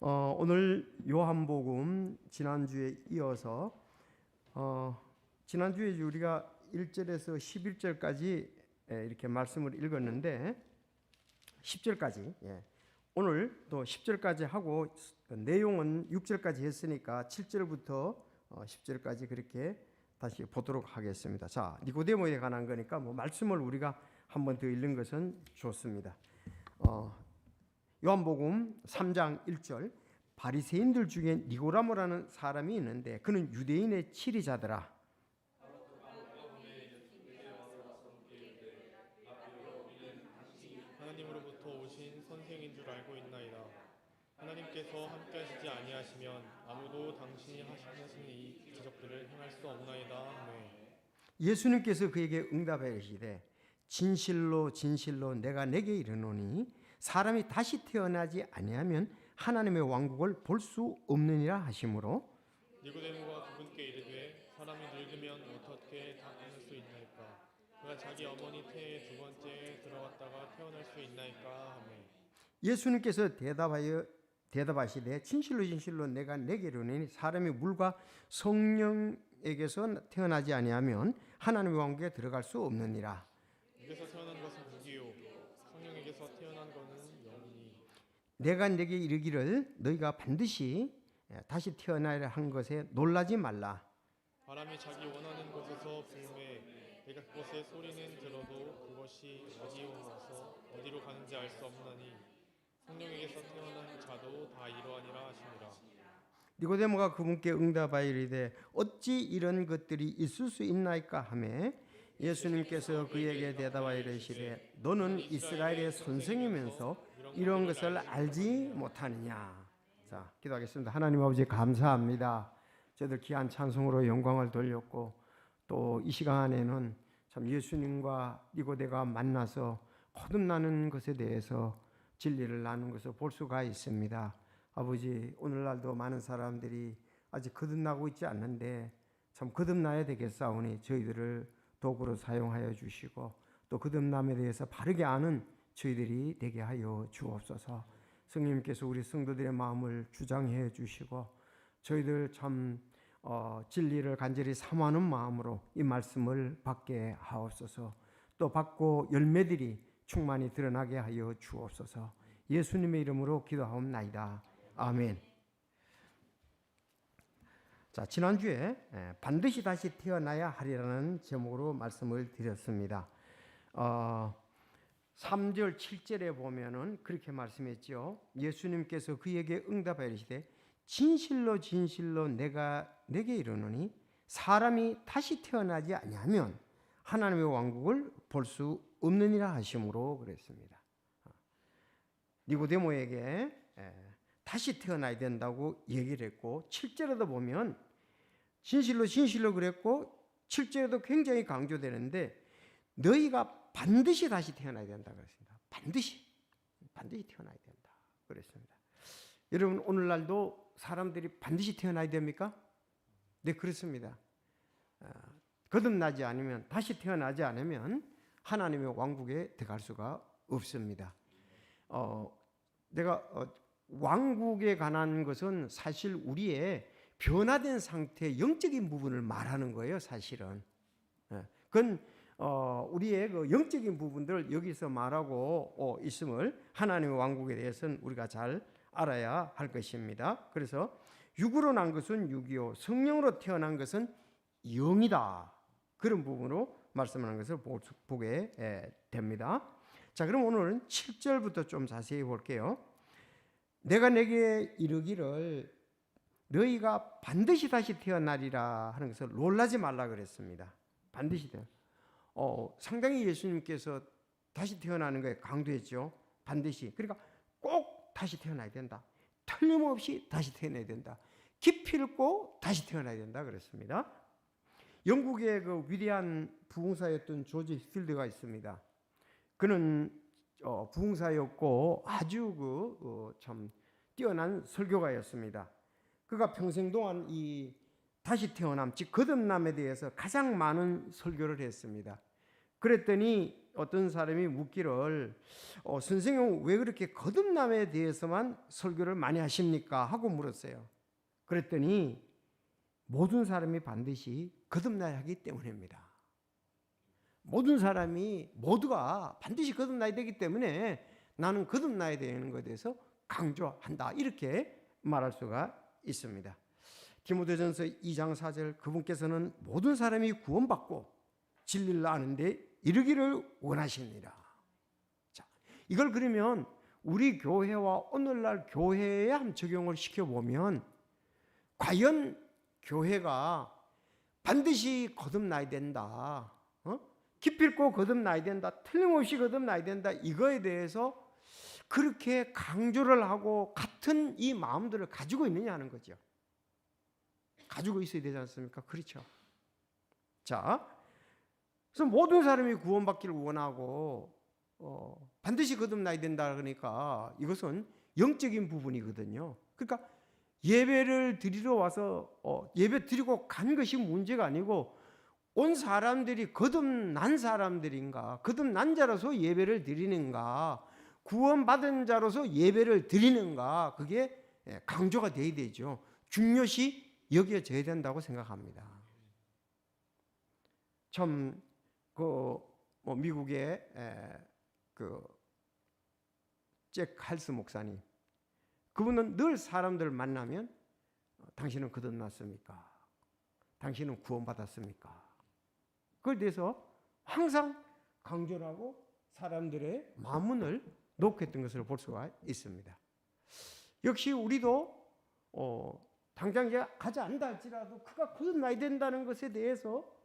오늘 요한복음 지난주에 이어서 지난주에 우리가 1절에서 11절까지 이렇게 말씀을 읽었는데 10절까지 오늘 또 10절까지 하고 내용은 6절까지 했으니까 7절부터 10절까지 그렇게 다시 보도록 하겠습니다. 자, 니고데모에 관한 거니까 말씀을 우리가 한 번 더 읽는 것은 좋습니다. 요한복음 3장 1절 바리새인들 중에 니고라모라는 사람이 있는데 그는 유대인의 치리자더라. 하나님으로부터 오신 선생인 줄 알고 있나이다. 하나님께서 함께하시지 아니하시면 아무도 당신이 하시는 이 기적들을 행할 수 없나이다. 아멘. 예수님께서 그에게 응답하여 이르시되 진실로 진실로 내가 내게 이르노니 사람이 다시 태어나지 아니하면 하나님의 왕국을 볼 수 없느니라 하시므로 니고데모가 그분께 이르되 사람이 늙으면 어떻게 태어날 수 있나이까? 그가 자기 어머니 태에 두 번째 들어갔다가 태어날 수 있나이까? 아멘. 예수님께서 대답하시되 진실로 진실로 내가 내게 이르노니 사람이 물과 성령에게서 태어나지 아니하면 하나님의 왕국에 들어갈 수 없느니라. 육에서 태어난 것은 무기요 성령에게서 태어난 것은 영이니. 내가 내게 이르기를 너희가 반드시 다시 태어나야 한 것에 놀라지 말라. 바람이 자기 원하는 곳에서 불매 내가 그곳의 소리는 들어도 그것이 어디로 와서 어디로 가는지 알 수 없나니 성령에게서 태어난 자도 다 이러하니라 하시니라. 니고데모가 그분께 응답하여 이르되 어찌 이런 것들이 있을 수 있나이까 하매 예수님께서 그에게 대답하여 이르시되 너는 이스라엘의 선생이면서 이런 것을 알지 못하느냐. 자, 기도하겠습니다. 하나님 아버지 감사합니다. 저희들 귀한 찬송으로 영광을 돌렸고 또 이 시간에는 참 예수님과 니고데가 만나서 거듭나는 것에 대해서 진리를 나눈 것을 볼 수가 있습니다. 아버지, 오늘날도 많은 사람들이 아직 거듭나고 있지 않는데 참 거듭나야 되겠사오니 저희들을 도구로 사용하여 주시고 또 거듭남에 대해서 바르게 아는 저희들이 되게 하여 주옵소서. 성령님께서 우리 성도들의 마음을 주장해 주시고 저희들 참 진리를 간절히 사모하는 마음으로 이 말씀을 받게 하옵소서. 또 받고 열매들이 충만히 드러나게 하여 주옵소서. 예수님의 이름으로 기도하옵나이다. 아멘. 자, 지난주에 반드시 다시 태어나야 하리라는 제목으로 말씀을 드렸습니다. 3절 7절에 보면은 그렇게 말씀했죠. 예수님께서 그에게 응답하여 이르시되 진실로 진실로 내가 내게 이르노니 사람이 다시 태어나지 아니하면 하나님의 왕국을 볼 수 없느니라 하심으로 그랬습니다. 니고데모에게 다시 태어나야 된다고 얘기를 했고 7절에도 보면 진실로 진실로 그랬고 7절에도 굉장히 강조되는데 너희가 반드시 다시 태어나야 된다 그랬습니다. 반드시 태어나야 된다 그랬습니다. 여러분 오늘날도 사람들이 반드시 태어나야 됩니까? 네, 그렇습니다. 거듭나지 않으면 다시 태어나지 않으면 하나님의 왕국에 들어갈 수가 없습니다. 내가 왕국에 관한 것은 사실 우리의 변화된 상태의 영적인 부분을 말하는 거예요. 사실은 그건 우리의 그 영적인 부분들을 여기서 말하고 있음을 하나님의 왕국에 대해서는 우리가 잘 알아야 할 것입니다. 그래서 육으로 난 것은 육이요 성령으로 태어난 것은 영이다. 그런 부분으로 말씀하는 것을 보게 됩니다. 자, 그럼 오늘은 7절부터 좀 자세히 볼게요. 내가 내게 이르기를 너희가 반드시 다시 태어나리라 하는 것을 놀라지 말라 그랬습니다. 반드시 상당히 예수님께서 다시 태어나는 거에 강조했죠. 반드시. 그러니까 꼭 다시 태어나야 된다. 틀림없이 다시 태어나야 된다. 기필코 다시 태어나야 된다 그랬습니다. 영국의 그 위대한 부흥사였던 조지 히필드가 있습니다. 그는 부흥사였고 아주 참 뛰어난 설교가였습니다. 그가 평생 동안 이 다시 태어남, 즉 거듭남에 대해서 가장 많은 설교를 했습니다. 그랬더니 어떤 사람이 묻기를 선생님 왜 그렇게 거듭남에 대해서만 설교를 많이 하십니까? 하고 물었어요. 그랬더니 모든 사람이 반드시 거듭나야 하기 때문입니다. 모든 사람이 모두가 반드시 거듭나야 되기 때문에 나는 거듭나야 되는 것에 대해서 강조한다. 이렇게 말할 수가 있습니다. 디모데전서 2장 4절 그분께서는 모든 사람이 구원받고 진리를 아는데 이르기를 원하십니다. 자, 이걸 그러면 우리 교회와 오늘날 교회에 한번 적용을 시켜보면 과연 교회가 반드시 거듭나야 된다. 기필코 거듭나야 된다. 틀림없이 거듭나야 된다. 이거에 대해서 그렇게 강조를 하고 같은 이 마음들을 가지고 있느냐 하는 거죠. 가지고 있어야 되지 않습니까? 그렇죠. 자, 그래서 모든 사람이 구원받기를 원하고 반드시 거듭나야 된다 그러니까 이것은 영적인 부분이거든요. 그러니까 예배를 드리러 와서 예배 드리고 간 것이 문제가 아니고 온 사람들이 거듭난 사람들인가, 거듭난 자로서 예배를 드리는가, 구원받은 자로서 예배를 드리는가, 그게 강조가 돼야 되죠. 중요시 여겨져야 된다고 생각합니다. 참 미국의 잭 할스 목사님, 그분은 늘 사람들을 만나면 당신은 거듭났습니까? 당신은 구원받았습니까? 그걸 대해서 항상 강조를 하고 사람들의 마음문을 놓고 했던 것을 볼 수가 있습니다. 역시 우리도 당장 가지 않는다 할지라도 그가 거듭나야 된다는 것에 대해서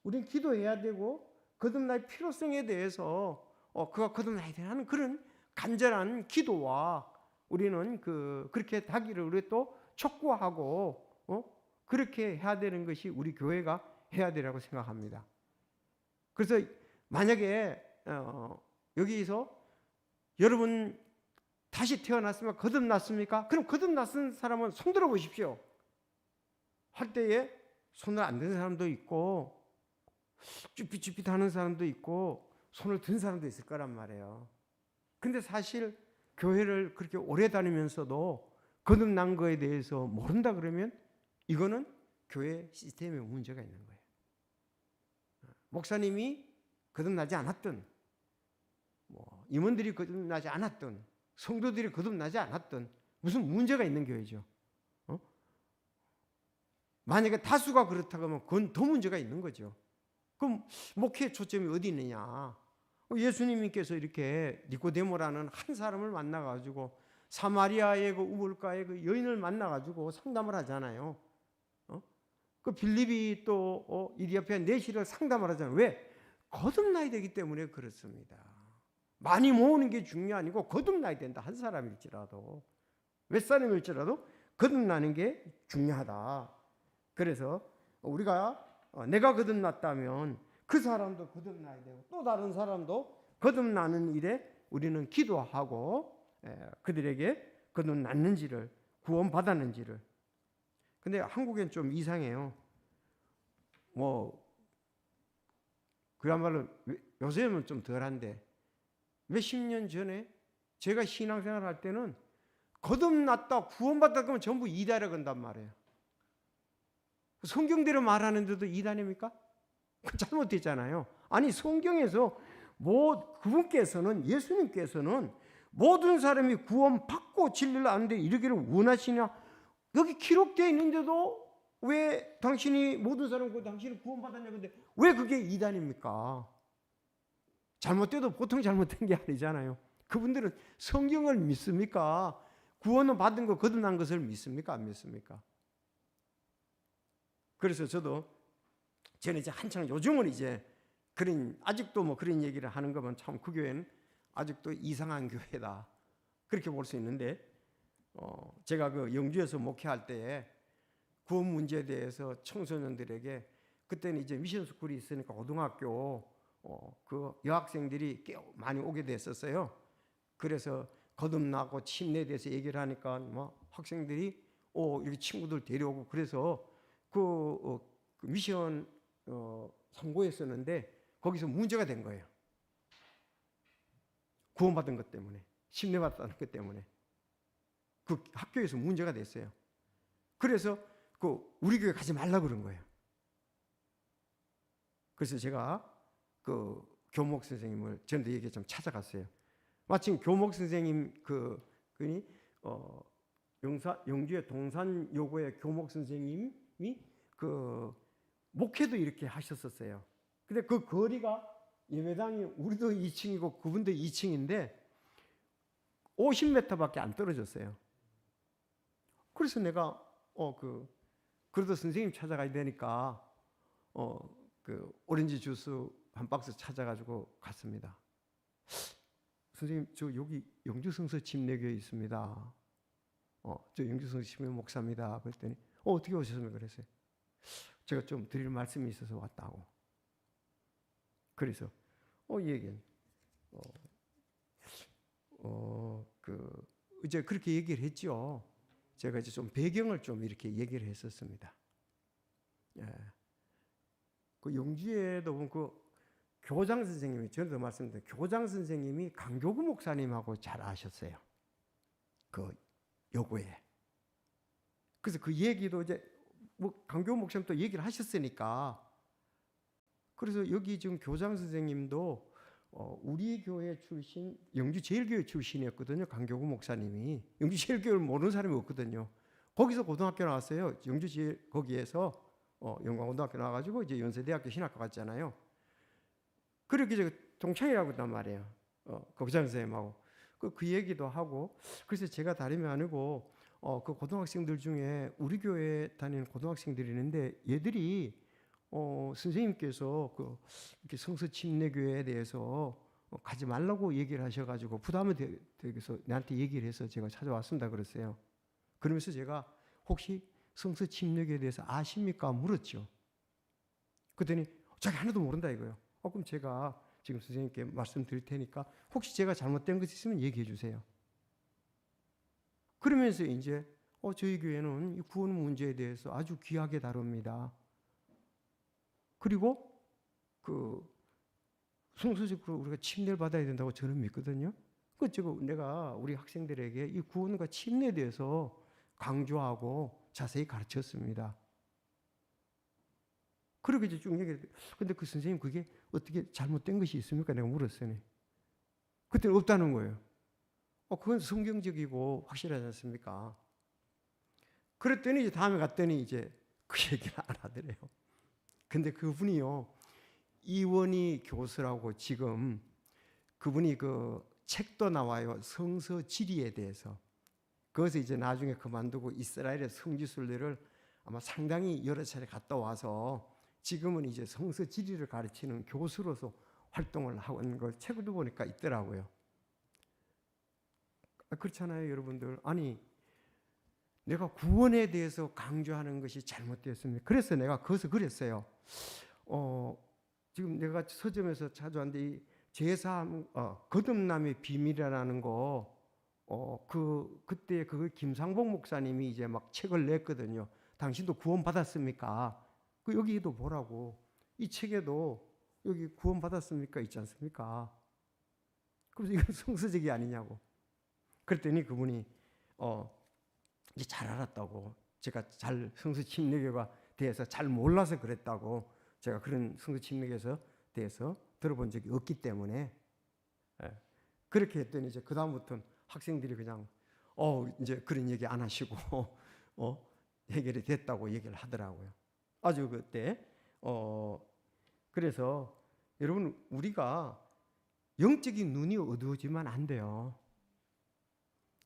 우리는 기도해야 되고 거듭날 필요성에 대해서 그가 거듭나야 되는 그런 간절한 기도와 우리는 그렇게 하기를 우리 또 촉구하고 그렇게 해야 되는 것이 우리 교회가 해야 되라고 생각합니다. 그래서 만약에 여기서 여러분 다시 태어났으면 거듭났습니까? 그럼 거듭났은 사람은 손 들어 보십시오. 할 때에 손을 안 든 사람도 있고 쭈삣쭈삣 하는 사람도 있고 손을 든 사람도 있을 거란 말이에요. 근데 사실 교회를 그렇게 오래 다니면서도 거듭난 거에 대해서 모른다 그러면 이거는 교회 시스템에 문제가 있는 거예요. 목사님이 거듭나지 않았던, 임원들이 거듭나지 않았던, 성도들이 거듭나지 않았던 무슨 문제가 있는 교회죠. 만약에 다수가 그렇다고 하면 그건 더 문제가 있는 거죠. 그럼 목회의 초점이 어디 있느냐? 예수님께서 이렇게 니고데모라는 한 사람을 만나가지고 사마리아의 그 우물가의 그 여인을 만나가지고 상담을 하잖아요. 그 빌립이 또 이디오피아 내시를 상담을 하잖아요. 왜? 거듭나야 되기 때문에 그렇습니다. 많이 모으는 게 중요한 아니고 거듭나야 된다. 한 사람일지라도 몇 사람일지라도 거듭나는 게 중요하다. 그래서 우리가 내가 거듭났다면 그 사람도 거듭나야 되고 또 다른 사람도 거듭나는 일에 우리는 기도하고 그들에게 거듭났는지를 구원받았는지를. 근데 한국엔 좀 이상해요. 그야말로 요새는 좀 덜한데 몇십 년 전에 제가 신앙생활 할 때는 거듭났다 구원받다 그러면 전부 이단에 건단 말이에요. 성경대로 말하는데도 이단입니까? 잘못됐잖아요. 아니 성경에서 그분께서는 예수님께서는 모든 사람이 구원받고 진리를 아는데 이르기를 원하시냐? 여기 기록되어 있는데도 왜 당신이 모든 사람과 당신이 구원받았냐? 근데 왜 그게 이단입니까? 잘못돼도 보통 잘못된 게 아니잖아요. 그분들은 성경을 믿습니까? 구원을 받은 거 거듭난 것을 믿습니까? 안 믿습니까? 그래서 저는 이제 한창 요즘은 이제 아직도 그런 얘기를 하는 거면 참 그 교회는 아직도 이상한 교회다. 그렇게 볼 수 있는데 제가 그 영주에서 목회할 때에 구원 문제에 대해서 청소년들에게 그때는 이제 미션 스쿨이 있으니까 고등학교 그 여학생들이 꽤 많이 오게 됐었어요. 그래서 거듭나고 침례에 대해서 얘기를 하니까 학생들이 여기 친구들 데려오고 그래서 그 미션 선고했었는데 거기서 문제가 된 거예요. 구원받은 것 때문에, 심려받았다는 것 때문에 그 학교에서 문제가 됐어요. 그래서 그 우리 교회 가지 말라 그런 거예요. 그래서 제가 그 교목 선생님을 전도 얘기에 좀 찾아갔어요. 마침 교목 선생님 그분이 영주의 동산여고의 교목 선생님이 그 목회도 이렇게 하셨었어요. 근데 그 거리가 예배당이 우리도 2층이고 그분도 2층인데 50m밖에 안 떨어졌어요. 그래서 내가 그래도 선생님 찾아가야 되니까 그 오렌지 주스 한 박스 찾아가지고 갔습니다. 선생님, 저 여기 영주성서 침례교회 있습니다. 저 영주성서 침례 목사입니다. 그랬더니 어떻게 오셨습니까? 그랬어요. 제가 좀 드릴 말씀이 있어서 왔다고. 그래서 얘기는 이제 그렇게 얘기를 했죠. 제가 이제 좀 배경을 좀 이렇게 얘기를 했었습니다. 예. 그 영주에도 보면 그 교장 선생님이, 전에도 말씀드린 교장 선생님이 강교구 목사님하고 잘 아셨어요. 그 여고에. 그래서 그 얘기도 이제 뭐 강교구 목사님도 얘기를 하셨으니까, 그래서 여기 지금 교장 선생님도 우리 교회 출신, 영주제일교회 출신이었거든요. 강교구 목사님이. 영주제일교회를 모르는 사람이 없거든요. 거기서 고등학교 나왔어요. 영주제일 거기에서 영광고등학교 나와가지고 이제 연세대학교 신학과 갔잖아요. 그렇게 이제 동창이라고 했단 말이에요. 교장 선생님하고 그 얘기도 하고. 그래서 제가 다름이 아니고 그 고등학생들 중에 우리 교회 다니는 고등학생들이 있는데, 얘들이 선생님께서 이렇게 성서 침례교회에 대해서 가지 말라고 얘기를 하셔가지고 부담이 되어서 나한테 얘기를 해서 제가 찾아왔습니다. 그랬어요. 그러면서 제가 혹시 성서 침례교회에 대해서 아십니까? 물었죠. 그랬더니 자기 하나도 모른다 이거예요. 그럼 제가 지금 선생님께 말씀드릴 테니까 혹시 제가 잘못된 것이 있으면 얘기해 주세요. 그러면서 이제 저희 교회는 이 구원 문제에 대해서 아주 귀하게 다룹니다. 그리고 성서적으로 우리가 침례를 받아야 된다고 저는 믿거든요. 내가 우리 학생들에게 이 구원과 침례에 대해서 강조하고 자세히 가르쳤습니다. 그렇게 이제 쭉 얘기를. 근데 그 선생님 그게 어떻게 잘못된 것이 있습니까? 내가 물었어요. 그때는 없다는 거예요. 그건 성경적이고 확실하지 않습니까? 그랬더니 이제 다음에 갔더니 이제 그 얘기를 안 하더래요. 근데 그분이요, 이원희 교수라고, 지금 그분이 그 책도 나와요. 성서 지리에 대해서. 그것을 이제 나중에 그만두고 이스라엘의 성지순례를 아마 상당히 여러 차례 갔다 와서 지금은 이제 성서 지리를 가르치는 교수로서 활동을 하고 있는 걸 책도 보니까 있더라고요. 그렇잖아요, 여러분들. 아니, 내가 구원에 대해서 강조하는 것이 잘못되었습니다. 그래서 내가 그것을 그랬어요. 지금 내가 서점에서 찾아왔는데 이 제3 거듭남의 비밀이라는 거, 그때 그 김상복 목사님이 이제 막 책을 냈거든요. 당신도 구원 받았습니까? 여기도 보라고. 이 책에도 여기 구원 받았습니까? 있지 않습니까? 그래서 이건 성서적이 아니냐고. 그랬더니 그분이 이제 잘 알았다고. 제가 잘 성서 침례교가 대해서 잘 몰라서 그랬다고. 제가 그런 성서 침례교에 대해서 들어본 적이 없기 때문에. 그렇게 했더니 이제 그 다음부터는 학생들이 그냥 이제 그런 얘기 안 하시고 해결이 됐다고 얘기를 하더라고요. 아주 그때 그래서 여러분, 우리가 영적인 눈이 어두워지면 안 돼요.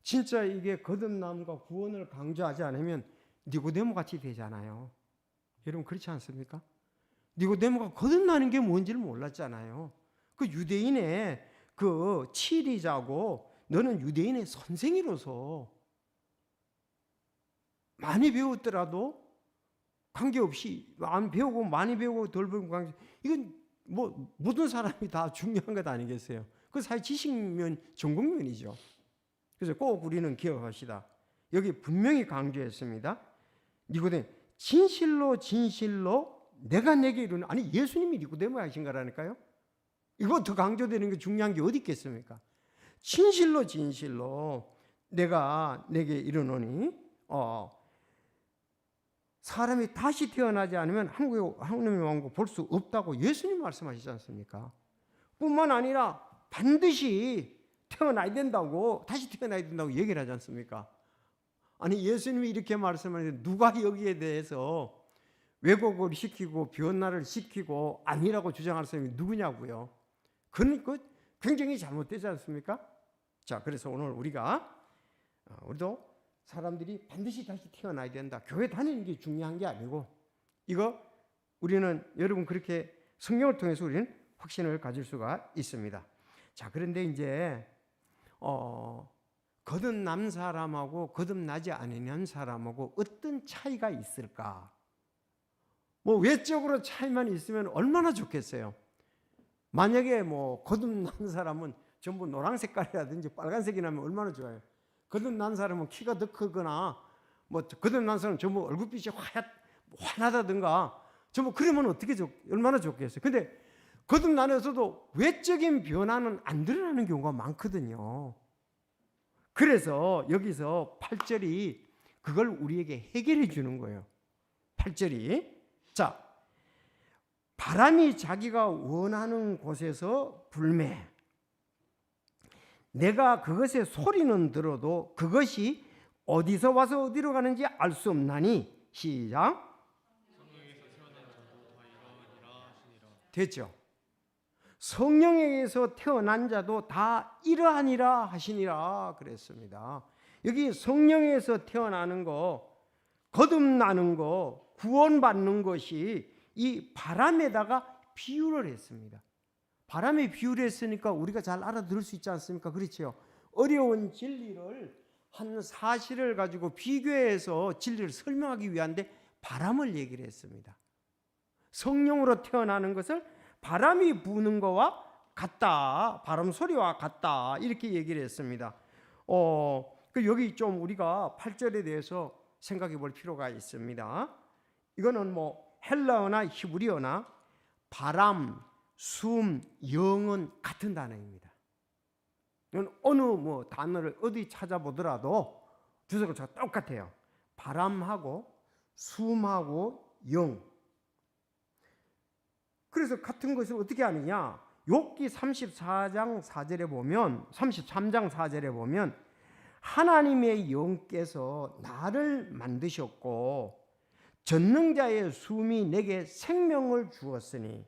진짜 이게 거듭남과 구원을 강조하지 않으면 니고데모 같이 되잖아요. 여러분 그렇지 않습니까? 니고데모가 거듭나는 게 뭔지를 몰랐잖아요. 그 유대인의 그 치리자고, 너는 유대인의 선생이로서 많이 배웠더라도 관계없이, 안 배우고 많이 배우고 덜 배우고 관계, 이건 뭐 모든 사람이 다 중요한 것 아니겠어요? 그 사회 지식면 전공면이죠. 그래서 꼭 우리는 기억합시다. 여기 분명히 강조했습니다. 니고데모, 진실로 내가 내게 이루는, 아니 예수님이 니고데모 하신 거라니까요. 이거 더 강조되는 게 중요한 게 어디 있겠습니까? 진실로 진실로 내가 내게 이르노니 사람이 다시 태어나지 않으면 하나님의 왕국 볼 수 없다고 예수님 말씀하시지 않습니까? 뿐만 아니라 반드시 태어나야 된다고, 다시 태어나야 된다고 얘기를 하지 않습니까? 아니, 예수님이 이렇게 말씀하는데 누가 여기에 대해서 왜곡을 시키고 변화를 시키고 아니라고 주장할 사람이 누구냐고요? 그건 굉장히 잘못되지 않습니까? 자, 그래서 오늘 우리도 사람들이 반드시 다시 태어나야 된다. 교회 다니는 게 중요한 게 아니고, 이거 우리는 여러분 그렇게 성경을 통해서 우리는 확신을 가질 수가 있습니다. 자, 그런데 이제 거듭난 사람하고 거듭나지 않은 사람하고 어떤 차이가 있을까? 뭐 외적으로 차이만 있으면 얼마나 좋겠어요. 만약에 뭐 거듭난 사람은 전부 노란 색깔이라든지 빨간색이라면 얼마나 좋아요. 거듭난 사람은 키가 더 크거나 뭐 거듭난 사람은 전부 얼굴빛이 환하다든가 전부 그러면 얼마나 좋겠어요. 근데 거듭나면서도 외적인 변화는 안 드러나는 경우가 많거든요. 그래서 여기서 8절이 그걸 우리에게 해결해 주는 거예요. 8절이 자, 바람이 자기가 원하는 곳에서 불매, 내가 그것의 소리는 들어도 그것이 어디서 와서 어디로 가는지 알 수 없나니. 시작. 성령에서 태어난 자도 다 이러하니라 하시니라. 됐죠? 성령에게서 태어난 자도 다 이러하니라 하시니라 그랬습니다. 여기 성령에서 태어나는 거, 거듭나는 거, 구원받는 것이 이 바람에다가 비유를 했습니다. 바람에 비유를 했으니까 우리가 잘 알아들을 수 있지 않습니까? 그렇죠? 어려운 진리를 한 사실을 가지고 비교해서 진리를 설명하기 위한데 바람을 얘기를 했습니다. 성령으로 태어나는 것을 바람이 부는 거와 같다, 바람 소리와 같다, 이렇게 얘기를 했습니다. 여기 좀 우리가 8절에 대해서 생각해 볼 필요가 있습니다. 이거는 뭐 헬라어나 히브리어나 바람, 숨, 영은 같은 단어입니다. 이건 어느 뭐 단어를 어디 찾아보더라도 주석을 똑같아요. 바람하고 숨하고 영. 그래서 같은 것을 어떻게 하느냐? 욥기 34장 4절에 보면, 33장 4절에 보면 하나님의 영께서 나를 만드셨고 전능자의 숨이 내게 생명을 주었으니.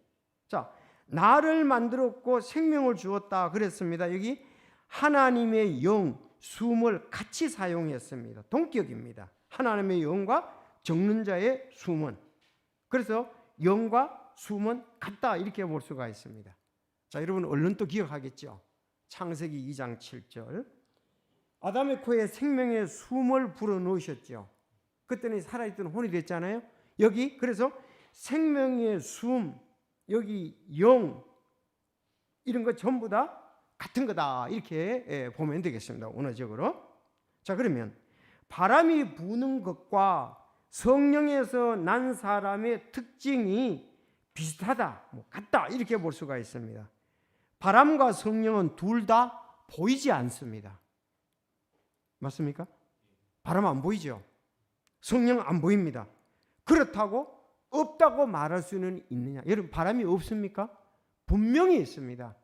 자, 나를 만들었고 생명을 주었다 그랬습니다. 여기 하나님의 영, 숨을 같이 사용했습니다. 동격입니다. 하나님의 영과 전능자의 숨은. 그래서 영과 숨은 같다 이렇게 볼 수가 있습니다. 자, 여러분 얼른 또 기억하겠죠? 창세기 2장 7절. 아담의 코에 생명의 숨을 불어넣으셨죠. 그때는 살아있던 혼이 됐잖아요. 여기 그래서 생명의 숨, 여기 영, 이런 거 전부 다 같은 거다 이렇게 보면 되겠습니다. 언어적으로. 자, 그러면 바람이 부는 것과 성령에서 난 사람의 특징이 비슷하다, 같다 이렇게 볼 수가 있습니다. 바람과 성령은 둘 다 보이지 않습니다. 맞습니까? 바람 안 보이죠? 성령 안 보입니다. 그렇다고 없다고 말할 수는 있느냐? 여러분, 바람이 없습니까? 분명히 있습니다.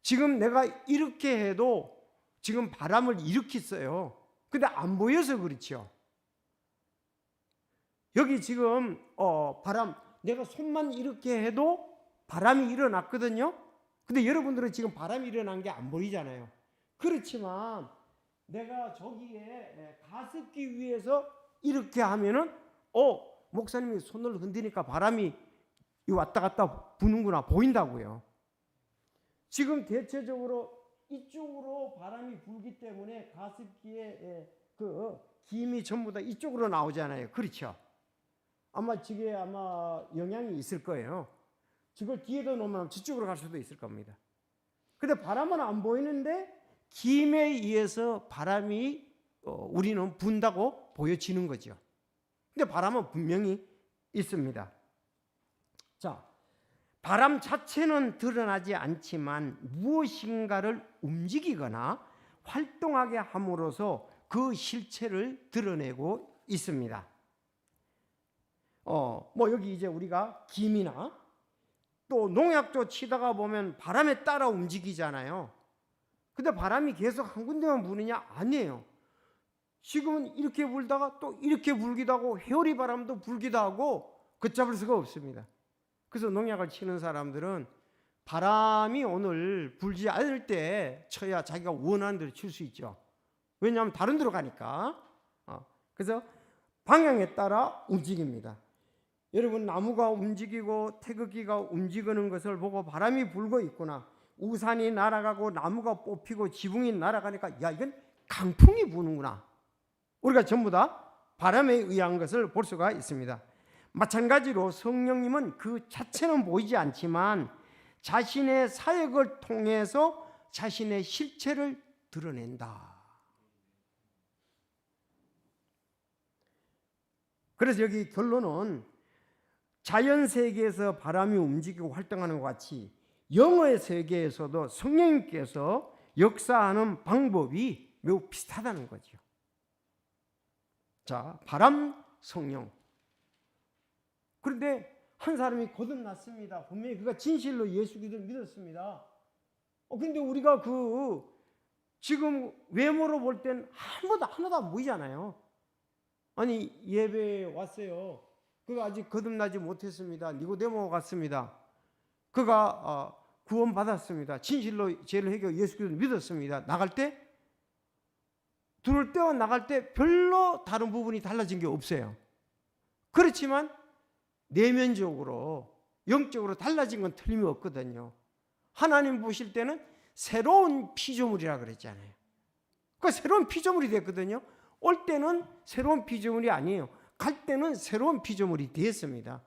지금 내가 이렇게 해도 지금 바람을 일으켰어요. 근데 안 보여서 그렇죠. 여기 지금 바람, 내가 손만 이렇게 해도 바람이 일어났거든요. 근데 여러분들은 지금 바람이 일어난 게 안 보이잖아요. 그렇지만 내가 저기에 가습기 위에서 이렇게 하면은 목사님이 손을 흔드니까 바람이 왔다 갔다 부는구나, 보인다고요. 지금 대체적으로 이쪽으로 바람이 불기 때문에 가습기에 그 김이 전부 다 이쪽으로 나오잖아요. 그렇죠? 아마 저게 영향이 있을 거예요. 저걸 뒤에다 놓으면 저쪽으로 갈 수도 있을 겁니다. 근데 바람은 안 보이는데 김에 의해서 바람이 우리는 분다고 보여지는 거죠. 근데 바람은 분명히 있습니다. 자, 바람 자체는 드러나지 않지만 무엇인가를 움직이거나 활동하게 함으로써 그 실체를 드러내고 있습니다. 뭐 여기 이제 우리가 김이나 또 농약도 치다가 보면 바람에 따라 움직이잖아요. 근데 바람이 계속 한 군데만 부느냐? 아니에요. 지금은 이렇게 불다가 또 이렇게 불기도 하고 회오리 바람도 불기도 하고 걷잡을 수가 없습니다. 그래서 농약을 치는 사람들은 바람이 오늘 불지 않을 때 쳐야 자기가 원하는 대로 칠 수 있죠. 왜냐하면 다른 데로 가니까. 그래서 방향에 따라 움직입니다. 여러분, 나무가 움직이고 태극기가 움직이는 것을 보고 바람이 불고 있구나, 우산이 날아가고 나무가 뽑히고 지붕이 날아가니까 야, 이건 강풍이 부는구나, 우리가 전부 다 바람에 의한 것을 볼 수가 있습니다. 마찬가지로 성령님은 그 자체는 보이지 않지만 자신의 사역을 통해서 자신의 실체를 드러낸다. 그래서 여기 결론은 자연 세계에서 바람이 움직이고 활동하는 것 같이 영의 세계에서도 성령님께서 역사하는 방법이 매우 비슷하다는 거죠. 자, 바람, 성령. 그런데 한 사람이 거듭났습니다. 분명히 그가 진실로 예수 그리스도를 믿었습니다. 근데 우리가 지금 외모로 볼 땐 하나도 안 보이잖아요. 아니, 예배에 왔어요. 그가 아직 거듭나지 못했습니다. 니고데모 갔습니다. 그가 구원받았습니다. 진실로 죄를 해결 예수 그리스도를 믿었습니다. 나갈 때, 들어올 때와 나갈 때 별로 다른 부분이 달라진 게 없어요. 그렇지만 내면적으로 영적으로 달라진 건 틀림이 없거든요. 하나님 보실 때는 새로운 피조물이라 그랬잖아요. 그 새로운 피조물이 됐거든요. 올 때는 새로운 피조물이 아니에요. 갈 때는 새로운 피조물이 되었습니다.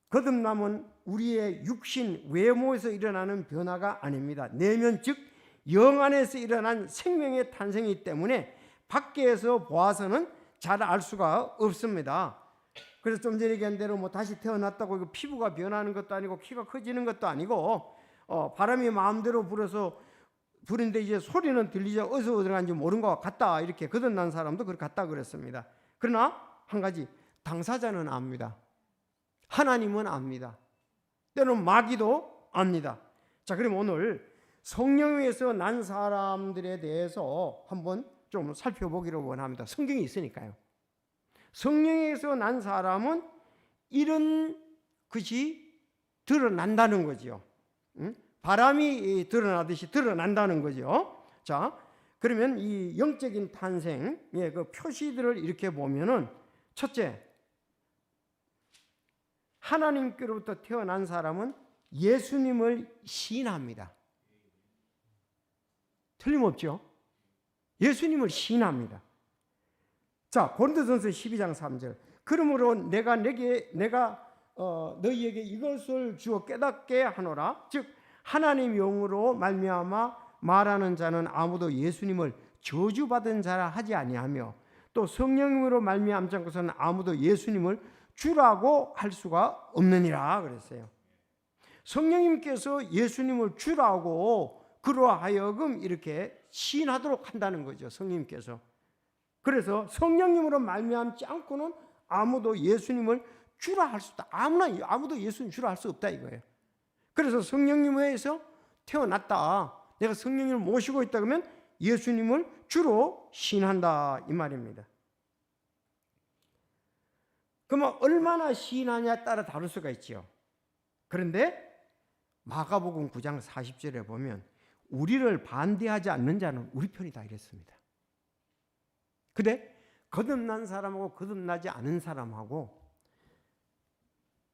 거듭남은 우리의 육신 외모에서 일어나는 변화가 아닙니다. 내면 즉 영 안에서 일어난 생명의 탄생이기 때문에 밖에서 보아서는 잘 알 수가 없습니다. 그래서 좀 전에 얘기한 대로 뭐 다시 태어났다고 피부가 변하는 것도 아니고 키가 커지는 것도 아니고 바람이 마음대로 불어서 부는데 이제 소리는 들리지 어디서 들어간지 모르는 것 같다, 이렇게 거듭난 사람도 그렇게 같다 그랬습니다. 그러나 한 가지, 당사자는 압니다. 하나님은 압니다. 때로는 마귀도 압니다. 자, 그럼 오늘 성령에서 난 사람들에 대해서 한번 좀 살펴보기를 원합니다. 성경이 있으니까요. 성령에서 난 사람은 이런 것이 드러난다는 거죠. 바람이 드러나듯이 드러난다는 거죠. 자, 그러면 이 영적인 탄생의 그 표시들을 이렇게 보면은, 첫째, 하나님께로부터 태어난 사람은 예수님을 시인합니다. 틀림없죠? 예수님을 시인합니다. 자, 고린도전서 12장 3절. 그러므로 내가 너희에게 이것을 주어 깨닫게 하노라. 즉 하나님 영으로 말미암아 말하는 자는 아무도 예수님을 저주받은 자라 하지 아니하며 또 성령으로 말미암지 않고서는 아무도 예수님을 주라고 할 수가 없느니라 그랬어요. 성령님께서 예수님을 주라고 그러하여금 이렇게 시인하도록 한다는 거죠. 성령님께서. 그래서 성령님으로 말미암지 않고는 아무도 예수님을 주라 할 수 없다. 아무도 예수님 주라 할 수 없다 이거예요. 그래서 성령님에서 태어났다, 내가 성령님을 모시고 있다 그러면 예수님을 주로 시인한다 이 말입니다. 그러면 얼마나 시인하냐에 따라 다를 수가 있죠. 그런데 마가복음 9장 40절에 보면 우리를 반대하지 않는 자는 우리 편이다 이랬습니다. 근데 거듭난 사람하고 거듭나지 않은 사람하고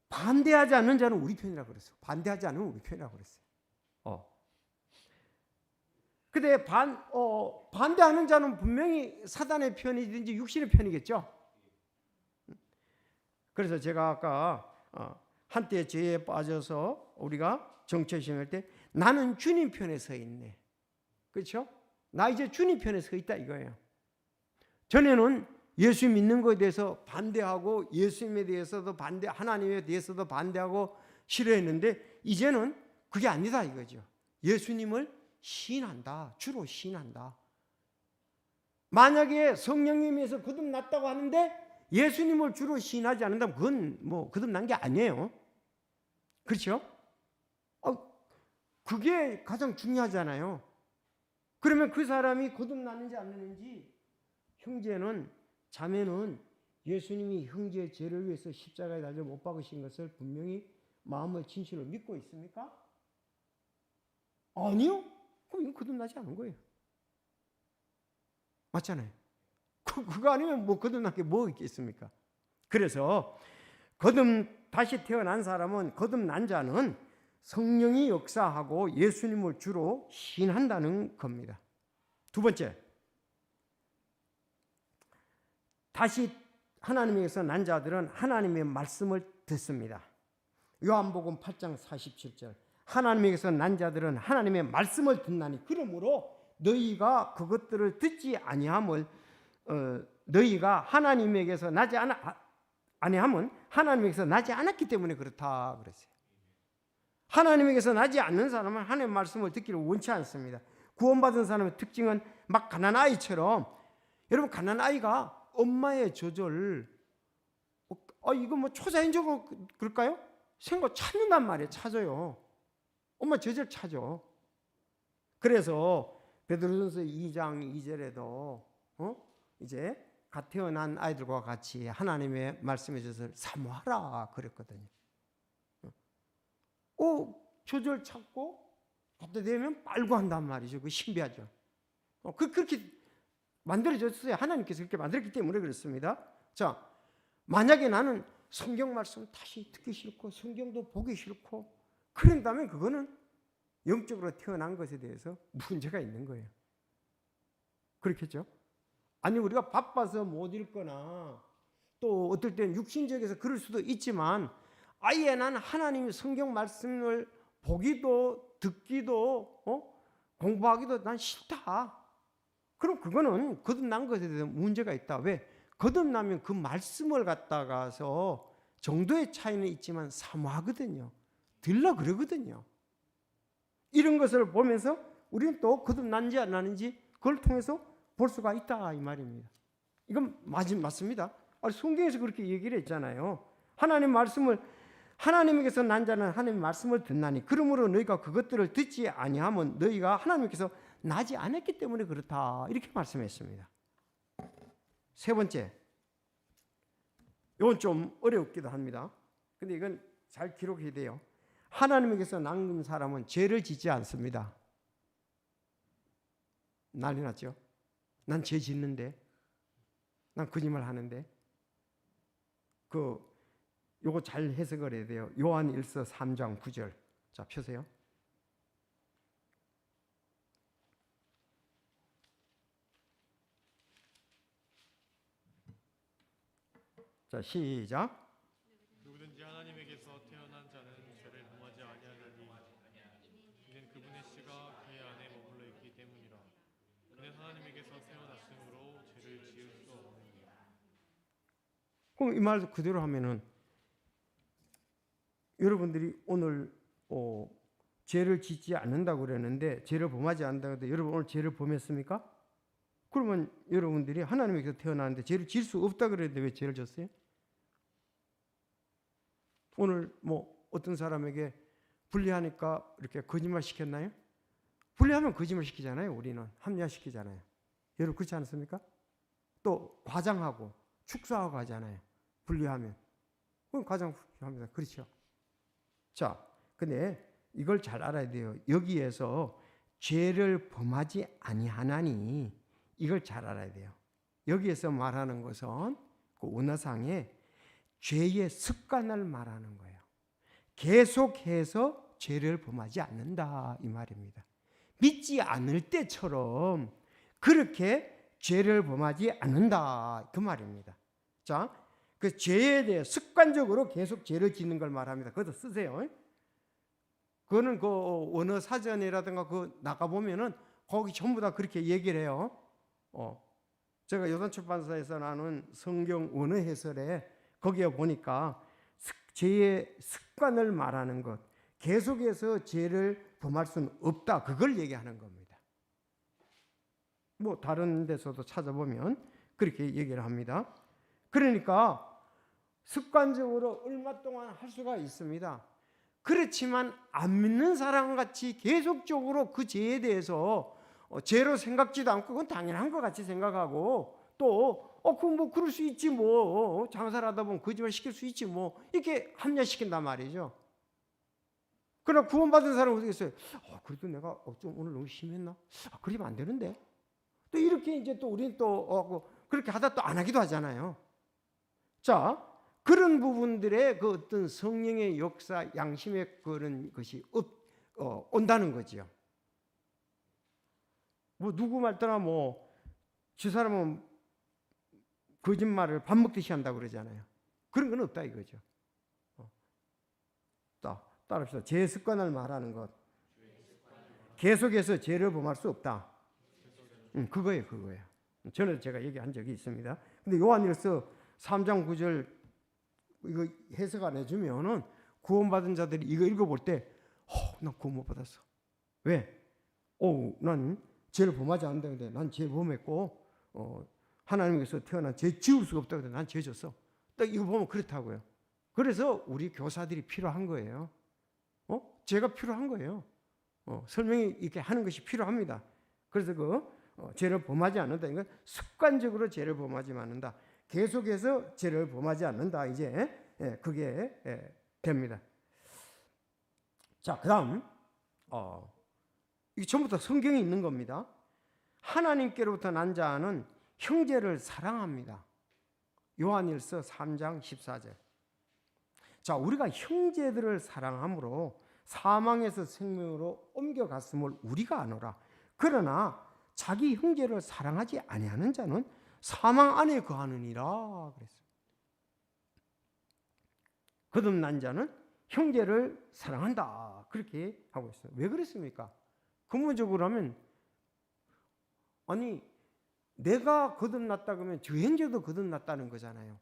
반대하지 않는 자는 우리 편이라고 그랬어요. 반대하지 않으면 우리 편이라고 그랬어요. 근데 반대하는 자는 분명히 사단의 편이든지 육신의 편이겠죠. 그래서 제가 아까 한때 죄에 빠져서 우리가 정체심할 때 나는 주님 편에 서 있네. 그렇죠? 나 이제 주님 편에 서 있다 이거예요. 전에는 예수 믿는 것에 대해서 반대하고 예수님에 대해서도 하나님에 대해서도 반대하고 싫어했는데 이제는 그게 아니다 이거죠. 예수님을 시인한다. 주로 시인한다. 만약에 성령님에서 거듭났다고 하는데 예수님을 주로 시인하지 않는다면 그건 뭐 거듭난 게 아니에요. 그렇죠? 그게 가장 중요하잖아요. 그러면 그 사람이 거듭났는지 안 났는지 형제는 자매는 예수님이 형제의 죄를 위해서 십자가에 달려 못 박으신 것을 분명히 마음의 진실로 믿고 있습니까? 아니요. 그럼 이거 거듭나지 않은 거예요. 맞잖아요. 그거 아니면 뭐 거듭난 게 뭐 있겠습니까? 그래서 다시 태어난 사람은 거듭난 자는 성령이 역사하고 예수님을 주로 신한다는 겁니다. 두 번째, 다시 하나님에게서 난 자들은 하나님의 말씀을 듣습니다. 요한복음 8장 47절 하나님에게서 난 자들은 하나님의 말씀을 듣나니 그러므로 너희가 그것들을 듣지 아니함을 너희가 하나님에게서 나지 아니함은 하나님에게서 나지 않았기 때문에 그렇다 그랬어요. 하나님에게서 나지 않는 사람은 하나님의 말씀을 듣기를 원치 않습니다. 구원받은 사람의 특징은 막 가난한 아이처럼 여러분 가난한 아이가 엄마의 젖을 이거 뭐 초자연적으로 그럴까요? 생각 찾는단 말이에요. 찾아요. 엄마 젖을 찾아. 그래서 베드로전서 2장 2절에도 이제 갓 태어난 아이들과 같이 하나님의 말씀의 젖을 사모하라 그랬거든요. 젖을 찾고 갖다 대면 빨고 한단 말이죠. 그 신비하죠. 그렇게 만들어졌어요. 하나님께서 그렇게 만들었기 때문에 그렇습니다. 자, 만약에 나는 성경 말씀 다시 듣기 싫고 성경도 보기 싫고 그런다면 그거는 영적으로 태어난 것에 대해서 문제가 있는 거예요. 그렇겠죠? 아니 우리가 바빠서 못 읽거나 또 어떨 때는 육신적에서 그럴 수도 있지만 아예 난 하나님의 성경 말씀을 보기도 듣기도 공부하기도 난 싫다. 그럼 그거는 거듭난 것에 대해서 문제가 있다. 왜? 거듭나면 그 말씀을 갖다가서 정도의 차이는 있지만 사모하거든요. 들라 그러거든요. 이런 것을 보면서 우리는 또 거듭난지 안 나는지 그걸 통해서 볼 수가 있다 이 말입니다. 이건 맞습니다. 성경에서 그렇게 얘기를 했잖아요. 하나님 말씀을 하나님에게서 난 자는 하나님의 말씀을 듣나니 그러므로 너희가 그것들을 듣지 아니하면 너희가 하나님께서 나지 않았기 때문에 그렇다 이렇게 말씀했습니다. 세 번째, 이건 좀 어렵기도 합니다. 근데 이건 잘 기록해야 돼요. 하나님에게서 난 사람은 죄를 짓지 않습니다. 난리 났죠? 난 죄 짓는데, 난 거짓말 하는데, 요거 잘 해석을 해야 돼요. 요한 1서 3장 9절. 자, 펴세요. 자, 시작. 누구든지 하나님에게서 태어난 자는 죄를 범하지 아니하나니 이는 그분의 씨가 그의 안에 머물러 있기 때문이라. 그는 하나님에게서 태어났으므로 죄를 지을 수 없느니라. 그럼 이 말 그대로 하면은 여러분들이 오늘 죄를 짓지 않는다고 그랬는데 죄를 범하지 않는다고 했는데 여러분 오늘 죄를 범했습니까? 그러면 여러분들이 하나님에게서 태어났는데 죄를 지을 수 없다 그랬는데 왜 죄를 졌어요? 오늘 뭐 어떤 사람에게 불리하니까 이렇게 거짓말 시켰나요? 불리하면 거짓말 시키잖아요. 우리는 합리화시키잖아요. 여러분 그렇지 않습니까? 또 과장하고 축소하고 하잖아요. 불리하면 그건 과장합니다. 그렇죠? 자, 근데 이걸 잘 알아야 돼요. 여기에서 죄를 범하지 아니하나니 이걸 잘 알아야 돼요. 여기에서 말하는 것은 그 원어상에 죄의 습관을 말하는 거예요. 계속해서 죄를 범하지 않는다 이 말입니다. 믿지 않을 때처럼 그렇게 죄를 범하지 않는다 그 말입니다. 자, 그 죄에 대해 습관적으로 계속 죄를 짓는 걸 말합니다. 그것도 쓰세요. 그거는 그 원어 사전이라든가 그 나가 보면은 거기 전부 다 그렇게 얘기를 해요. 제가 요단출판사에서 나눈 성경 원어 해설에 거기에 보니까 죄의 습관을 말하는 것, 계속해서 죄를 범할 수는 없다, 그걸 얘기하는 겁니다. 뭐 다른 데서도 찾아보면 그렇게 얘기를 합니다. 그러니까 습관적으로 얼마 동안 할 수가 있습니다. 그렇지만 안 믿는 사람같이 계속적으로 그 죄에 대해서 죄로 생각지도 않고 그건 당연한 것 같이 생각하고 또 그럼 뭐 그럴 수 있지 뭐 장사를 하다 보면 거짓말 시킬 수 있지 뭐 이렇게 합리화시킨단 말이죠. 그러나 구원받은 사람은 어떻게 했어요? 그래도 내가 좀 오늘 너무 심했나? 그러면 안 되는데. 또 이렇게 이제 또 우리는 또 그렇게 하다 또 안 하기도 하잖아요. 자, 그런 부분들의 그 어떤 성령의 역사, 양심의 그런 것이 온다는 거지요. 뭐 누구 말더나 저 사람은 거짓말을 밥 먹듯이 한다고 그러잖아요. 그런 건 없다 이거죠. 따라합시다. 죄 습관을 말하는 것. 계속해서 죄를 범할 수 없다. 그거예요. 저는 제가 얘기한 적이 있습니다. 근데 요한일서 3장 9절 이거 해석 안 해주면은 구원받은 자들이 이거 읽어볼 때, 난 구원 못 받았어. 왜? 난 죄를 범하지 않는다. 근데 난 죄 범했고, 하나님께서 태어난 죄 지울 수가 없다. 근데 난 죄 졌어. 딱 이거 보면 그렇다고요. 그래서 우리 교사들이 필요한 거예요. 죄가 필요한 거예요. 설명이 이렇게 하는 것이 필요합니다. 그래서 죄를 범하지 않는다. 이건 습관적으로 죄를 범하지 않는다. 계속해서 죄를 범하지 않는다. 이제 그게 됩니다. 자, 그다음 이게 전부 다 성경에 있는 겁니다. 하나님께로부터 난 자는 형제를 사랑합니다. 요한일서 3장 14절. 자, 우리가 형제들을 사랑함으로 사망에서 생명으로 옮겨갔음을 우리가 아노라. 그러나 자기 형제를 사랑하지 아니하는 자는 사망 안에 거하느니라 그랬어요. 거듭난 자는 형제를 사랑한다 그렇게 하고 있어요. 왜 그랬습니까? 근본적으로 하면 내가 거듭났다 그러면 저 형제도 거듭났다는 거잖아요.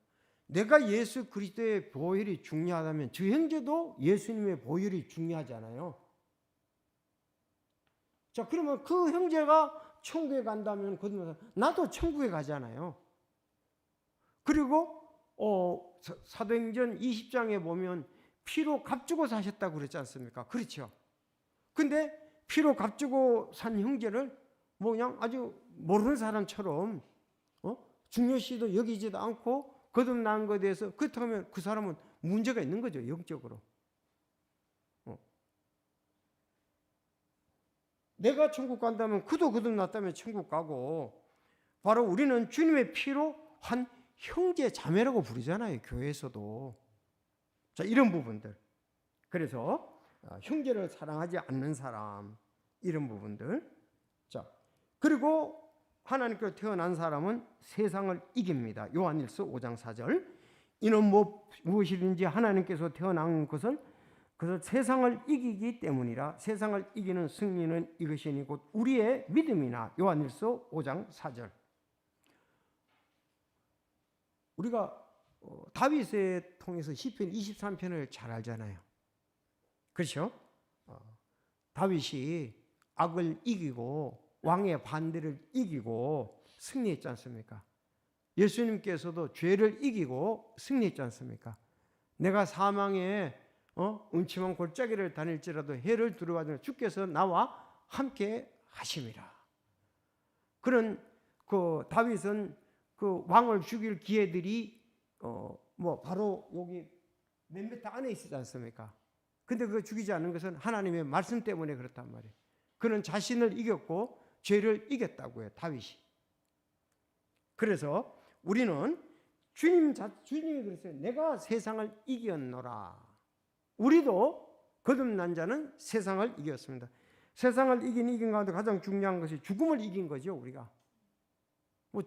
내가 예수 그리스도의 보혈이 중요하다면 저 형제도 예수님의 보혈이 중요하잖아요. 자, 그러면 그 형제가 천국에 간다면 거듭나서 나도 천국에 가잖아요. 그리고 사도행전 20장에 보면 피로 값주고 사셨다고 그랬지 않습니까? 그렇죠. 근데 피로 값주고 산 형제를 그냥 아주 모르는 사람처럼 중요시도 여기지도 않고 거듭난 것에 대해서 그렇다면 그 사람은 문제가 있는 거죠. 영적으로. 내가 천국 간다면 그도 거듭났다면 천국 가고, 바로 우리는 주님의 피로 한 형제 자매라고 부르잖아요. 교회에서도. 자, 이런 부분들. 그래서 형제를 사랑하지 않는 사람, 이런 부분들. 자, 그리고 하나님께로 태어난 사람은 세상을 이깁니다. 요한일서 5장 4절. 이는 무엇이든지 하나님께서 태어난 것을 세상을 이기기 때문이라. 세상을 이기는 승리는 이것이니 곧 우리의 믿음이나. 요한일서 5장 4절. 우리가 다윗을 통해서 시편 23편을 잘 알잖아요. 그렇죠? 다윗이 악을 이기고 왕의 반대를 이기고 승리했지 않습니까? 예수님께서도 죄를 이기고 승리했지 않습니까? 내가 사망에 음침한 골짜기를 다닐지라도 해를 두려워하지 주께서 나와 함께 하심이라. 그런 다윗은 그 왕을 죽일 기회들이 바로 여기 몇 미터 안에 있지 않습니까? 근데 그거 죽이지 않는 것은 하나님의 말씀 때문에 그렇단 말이에요. 그는 자신을 이겼고 죄를 이겼다고요, 다윗이. 그래서 우리는 주님이 그랬어요. 내가 세상을 이겼노라. 우리도 거듭난 자는 세상을 이겼습니다. 세상을 이긴 가운데 가장 중요한 것이 죽음을 이긴 거죠, 우리가.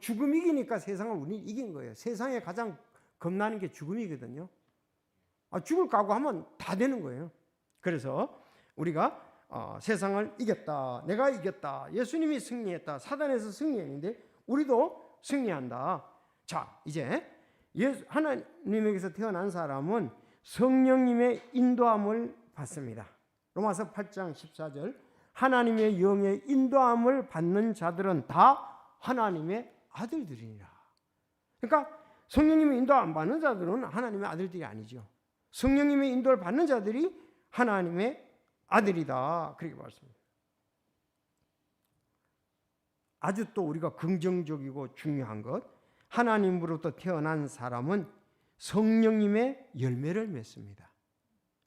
죽음 이기니까 세상을 우리 이긴 거예요. 세상에 가장 겁나는 게 죽음이거든요. 죽을 각오하면 다 되는 거예요. 그래서 우리가 세상을 이겼다, 내가 이겼다, 예수님이 승리했다, 사단에서 승리했는데 우리도 승리한다. 자, 이제 하나님에게서 태어난 사람은 성령님의 인도함을 받습니다. 로마서 8장 14절, 하나님의 영의 인도함을 받는 자들은 다 하나님의 아들들이니라. 그러니까 성령님의 인도 안 받는 자들은 하나님의 아들들이 아니죠. 성령님의 인도를 받는 자들이 하나님의 아들이다, 그렇게 말씀합니다. 아주 또 우리가 긍정적이고 중요한 것, 하나님으로부터 태어난 사람은 성령님의 열매를 맺습니다.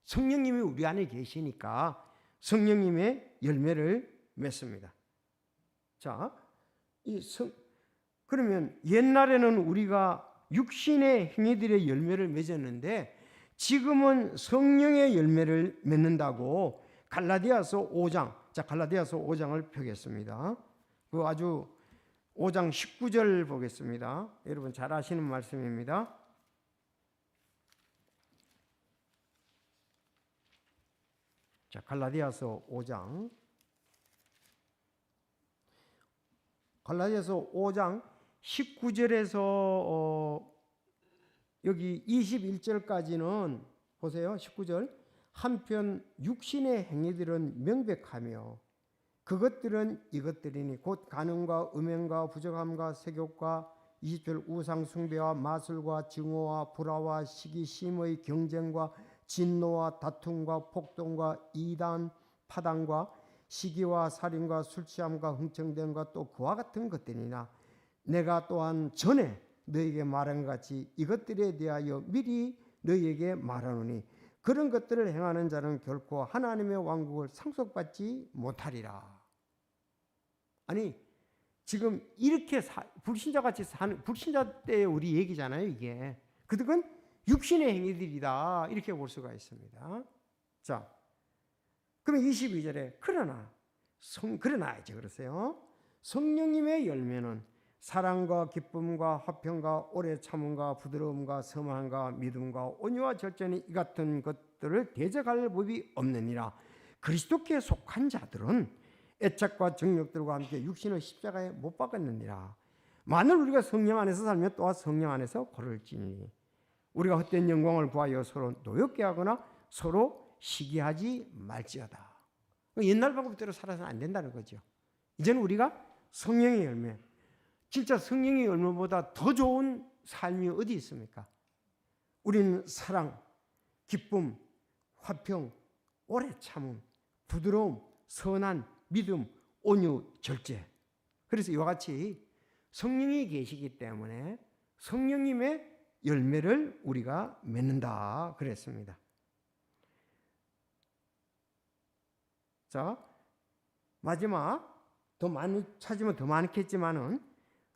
성령님이 우리 안에 계시니까 성령님의 열매를 맺습니다. 자, 그러면 옛날에는 우리가 육신의 행위들의 열매를 맺었는데 지금은 성령의 열매를 맺는다고 갈라디아서 5장, 자, 갈라디아서 5장을 펴겠습니다. 그 아주 5장 19절 보겠습니다. 여러분 잘 아시는 말씀입니다. 자, 갈라디아서 5장, 갈라디아서 5장 19절에서 여기 21절까지는 보세요. 19절, 한편 육신의 행위들은 명백하며 그것들은 이것들이니 곧 간음과 음행과 부정함과 세욕과 20절 우상 숭배와 마술과 증오와 불화와 시기 심의 경쟁과 진노와 다툼과 폭동과 이단 파당과 시기와 살인과 술 취함과 흥청됨과 또 그와 같은 것들이나 내가 또한 전에 너에게 말한 것 같이 이것들에 대하여 미리 너에게 말하노니 그런 것들을 행하는 자는 결코 하나님의 왕국을 상속받지 못하리라. 아니 지금 이렇게 불신자같이 사는, 불신자 때의 우리 얘기잖아요 이게. 그들은 육신의 행위들이다, 이렇게 볼 수가 있습니다. 자, 그럼 22절에 그러나 이제 그러세요. 성령님의 열매는 사랑과 기쁨과 화평과 오래 참음과 부드러움과 선함과 믿음과 온유와 절제니 이 같은 것들을 대적할 법이 없느니라. 그리스도께 속한 자들은 애착과 정욕들과 함께 육신의 십자가에 못 박았느니라. 만일 우리가 성령 안에서 살면 또한 성령 안에서 고를지니 우리가 헛된 영광을 구하여 서로 노엽게 하거나 서로 시기하지 말지어다. 옛날 방법대로 살아서는 안 된다는 거죠. 이제는 우리가 성령의 열매, 진짜 성령의 열매보다 더 좋은 삶이 어디 있습니까? 우리는 사랑, 기쁨, 화평, 오래 참음, 부드러움, 선한, 믿음, 온유, 절제. 그래서 이와 같이 성령이 계시기 때문에 성령님의 열매를 우리가 맺는다 그랬습니다. 자, 마지막, 더 많이 찾으면 더 많겠지만은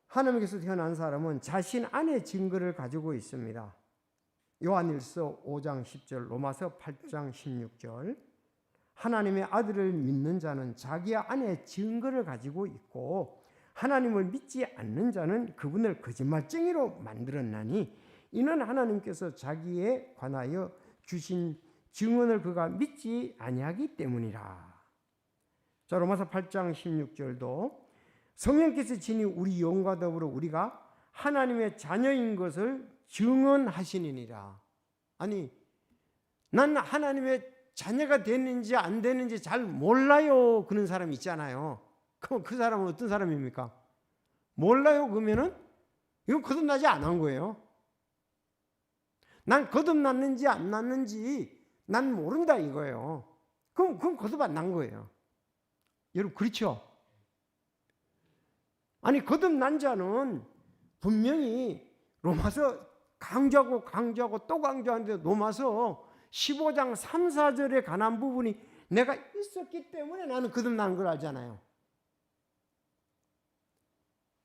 하나님께서 태어난 사람은 자신 안에 증거를 가지고 있습니다. 요한일서 5장 10절, 로마서 8장 16절. 하나님의 아들을 믿는 자는 자기 안에 증거를 가지고 있고 하나님을 믿지 않는 자는 그분을 거짓말쟁이로 만들었나니 이는 하나님께서 자기에 관하여 주신 증언을 그가 믿지 아니하기 때문이라. 자, 로마서 8장 16절도 성령께서 친히 우리 영과 더불어 우리가 하나님의 자녀인 것을 증언하시니라. 아니, 난 하나님의 자녀가 됐는지 안 됐는지 잘 몰라요, 그런 사람 있잖아요. 그럼 그 사람은 어떤 사람입니까? 몰라요 그러면은 이건 거듭나지 않은 거예요. 난 거듭났는지 안 났는지 난 모른다 이거예요. 그럼 거듭 안 난 거예요. 여러분 그렇죠? 아니 거듭난 자는 분명히 로마서 강조하고 또 강조하는데 로마서 15장 3, 4절에 관한 부분이 내가 있었기 때문에 나는 거듭난 걸 알잖아요.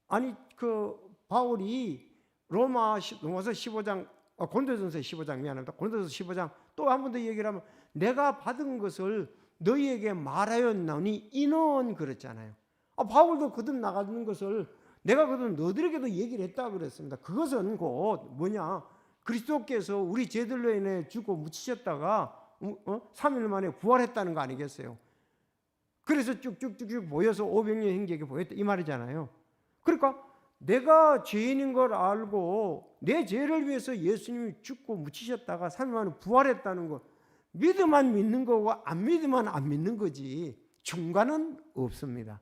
아니 그 바울이 로마서 15장 고린도전서 15장 미안합니다. 고린도전서 15장 또 한 번 더 얘기를 하면 내가 받은 것을 너희에게 말하였나니 이는 그랬잖아요. 바울도 거듭 나가는 것을 내가 거듭 너희들에게도 얘기를 했다 그랬습니다. 그것은 곧 뭐냐? 그리스도께서 우리 죄들로 인해 죽고 묻히셨다가 3일 만에 부활했다는 거 아니겠어요? 그래서 쭉쭉쭉 모여서 500년 행적에 보였다 이 말이잖아요. 그러니까 내가 죄인인 걸 알고 내 죄를 위해서 예수님이 죽고 묻히셨다가 3일 만에 부활했다는 거 믿으면 믿는 거고 안 믿으면 안 믿는 거지 중간은 없습니다.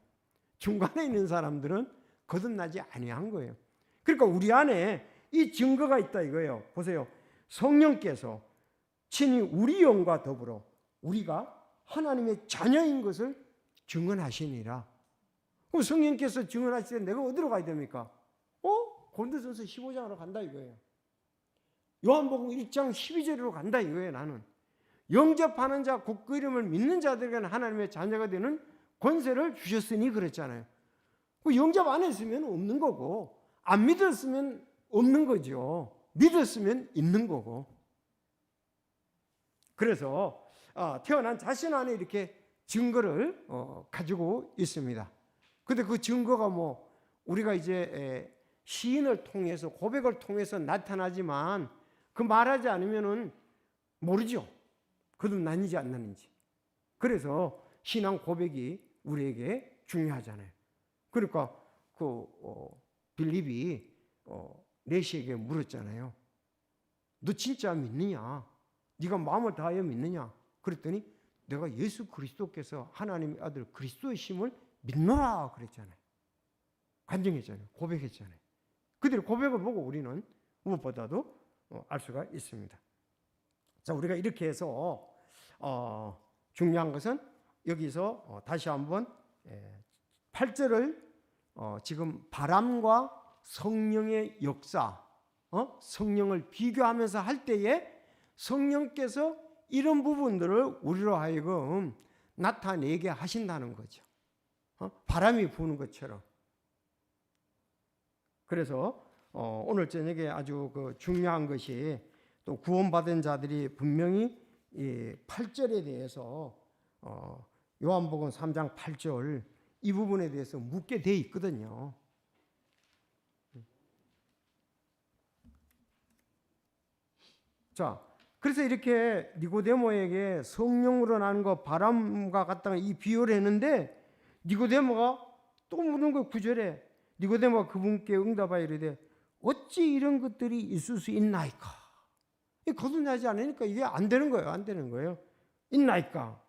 중간에 있는 사람들은 거듭나지 아니한 거예요. 그러니까 우리 안에 이 증거가 있다 이거예요. 보세요. 성령께서 친히 우리 영과 더불어 우리가 하나님의 자녀인 것을 증언하시니라. 그럼 성령께서 증언하실 때 내가 어디로 가야 됩니까? 고린도전서 15장으로 간다 이거예요. 요한복음 1장 12절로 간다 이거예요. 나는 영접하는 자 곧 그 이름을 믿는 자들에게는 하나님의 자녀가 되는 권세를 주셨으니 그랬잖아요. 그 영접 안 했으면 없는 거고 안 믿었으면 없는 거죠. 믿었으면 있는 거고. 그래서 태어난 자신 안에 이렇게 증거를 가지고 있습니다. 근데 그 증거가 우리가 이제 시인을 통해서 고백을 통해서 나타나지만 그 말하지 않으면은 모르죠. 거듭나는지 안 나는지. 그래서 신앙 고백이 우리에게 중요하잖아요. 그러니까 빌립이 내시에게 물었잖아요. 너 진짜 믿느냐? 네가 마음을 다하여 믿느냐? 그랬더니 내가 예수 그리스도께서 하나님의 아들 그리스도의 심을 믿노라 그랬잖아요. 간증했잖아요. 고백했잖아요. 그들의 고백을 보고 우리는 무엇보다도 알 수가 있습니다. 자, 우리가 이렇게 해서 중요한 것은 여기서 다시 한번 8절을 지금 바람과 성령의 역사, 성령을 비교하면서 할 때에 성령께서 이런 부분들을 우리로 하여금 나타내게 하신다는 거죠. 바람이 부는 것처럼. 그래서 오늘 저녁에 아주 중요한 것이 또 구원받은 자들이 분명히 이 8절에 대해서 요한복음 3장 8절 이 부분에 대해서 묻게 돼 있거든요. 자, 그래서 이렇게 니고데모에게 성령으로 나는 거 바람과 같다는 이 비유를 했는데 니고데모가 또 묻는 거 9절에 니고데모가 그분께 응답하여 이르되 어찌 이런 것들이 있을 수 있나이까? 거듭나지 않으니까 이게 안 되는 거예요. 안 되는 거예요. 있나이까?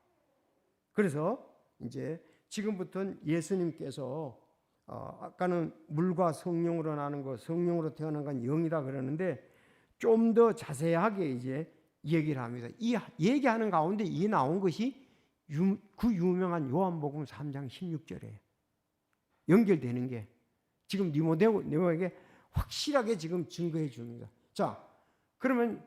그래서 이제 지금부터는 예수님께서 아까는 물과 성령으로 나는 거, 성령으로 태어난 건 영이다 그러는데 좀 더 자세하게 이제 얘기를 합니다. 이 얘기하는 가운데 이 나온 것이 그 유명한 요한복음 3장 16절에 연결되는 게 지금 니고데모에게 확실하게 지금 증거해 줍니다. 자, 그러면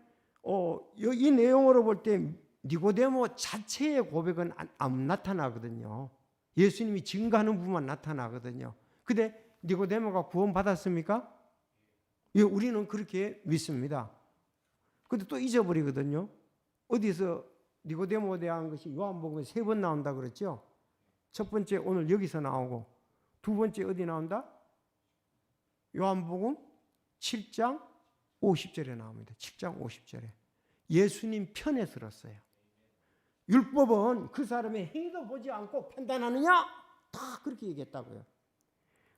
이 내용으로 볼 때 니고데모 자체의 고백은 안 나타나거든요. 예수님이 증거하는 부분만 나타나거든요. 근데 니고데모가 구원받았습니까? 예, 우리는 그렇게 믿습니다. 근데 또 잊어버리거든요. 어디서 니고데모에 대한 것이 요한복음에 3번 나온다 그랬죠? 첫 번째 오늘 여기서 나오고 두 번째 어디 나온다? 요한복음 7장 50절에 나옵니다. 7장 50절에. 예수님 편에 들었어요. 율법은 그 사람의 행위도 보지 않고 판단하느냐? 다 그렇게 얘기했다고요.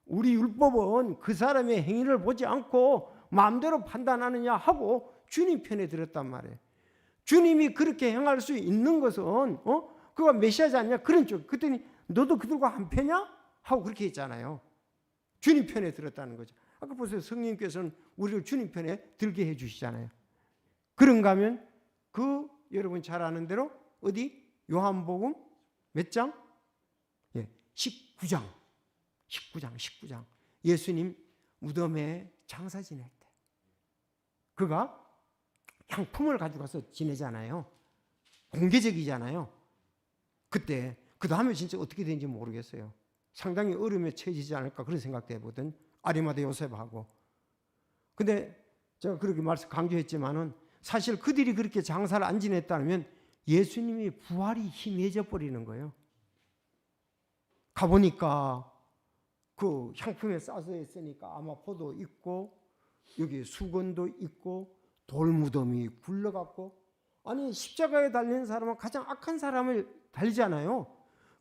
우리 율법은 그 사람의 행위를 보지 않고 마음대로 판단하느냐 하고 주님 편에 들었단 말이에요. 주님이 그렇게 행할 수 있는 것은 그가 메시아지 않냐? 그런 쪽. 그랬더니 너도 그들과 한패냐? 하고 그렇게 했잖아요. 주님 편에 들었다는 거죠. 아까 보세요. 성령님께서는 우리를 주님 편에 들게 해 주시잖아요. 그런가 하면 여러분 잘 아는 대로 어디? 요한복음 몇 장? 예, 19장. 예수님 무덤에 장사 지낼 때 그가 향품을 가져가서 지내잖아요. 공개적이잖아요. 그때 그 다음에 진짜 어떻게 되는지 모르겠어요. 상당히 어려움에 처해지지 않을까 그런 생각도 해보던 아리마대 요셉하고. 근데 제가 그렇게 강조했지만은 사실 그들이 그렇게 장사를 안 지냈다면 예수님이 부활이 희미해져 버리는 거예요. 가보니까 그 향품에 싸서 했으니까 아마 포도 있고 여기 수건도 있고 돌무덤이 굴러갔고 아니 십자가에 달린 사람은 가장 악한 사람을 달리잖아요.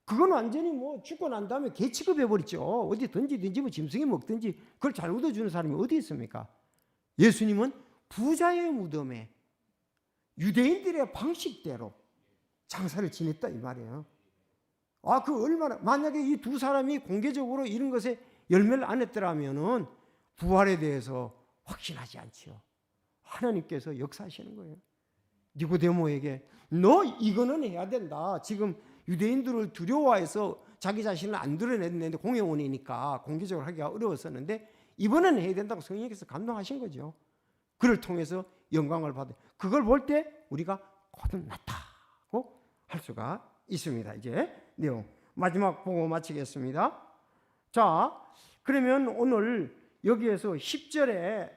그건 완전히 뭐 죽고 난 다음에 개 취급해버렸죠. 어디 던지든지 뭐 짐승이 먹든지 그걸 잘 얻어주는 사람이 어디 있습니까? 예수님은 부자의 무덤에 유대인들의 방식대로 장사를 지냈다 이 말이에요. 그 얼마나, 만약에 이 두 사람이 공개적으로 이런 것에 열매를 안 했더라면은 부활에 대해서 확신하지 않지요. 하나님께서 역사하시는 거예요. 니고데모에게 너 이거는 해야 된다. 지금 유대인들을 두려워해서 자기 자신을 안 드러냈는데 공회원이니까 공개적으로 하기가 어려웠었는데 이번에는 해야 된다고 성령께서 감동하신 거죠. 그를 통해서 영광을 받아. 그걸 볼 때 우리가 거듭났다고 할 수가 있습니다. 이제 내용 마지막 보고 마치겠습니다. 자, 그러면 오늘 여기에서 10절에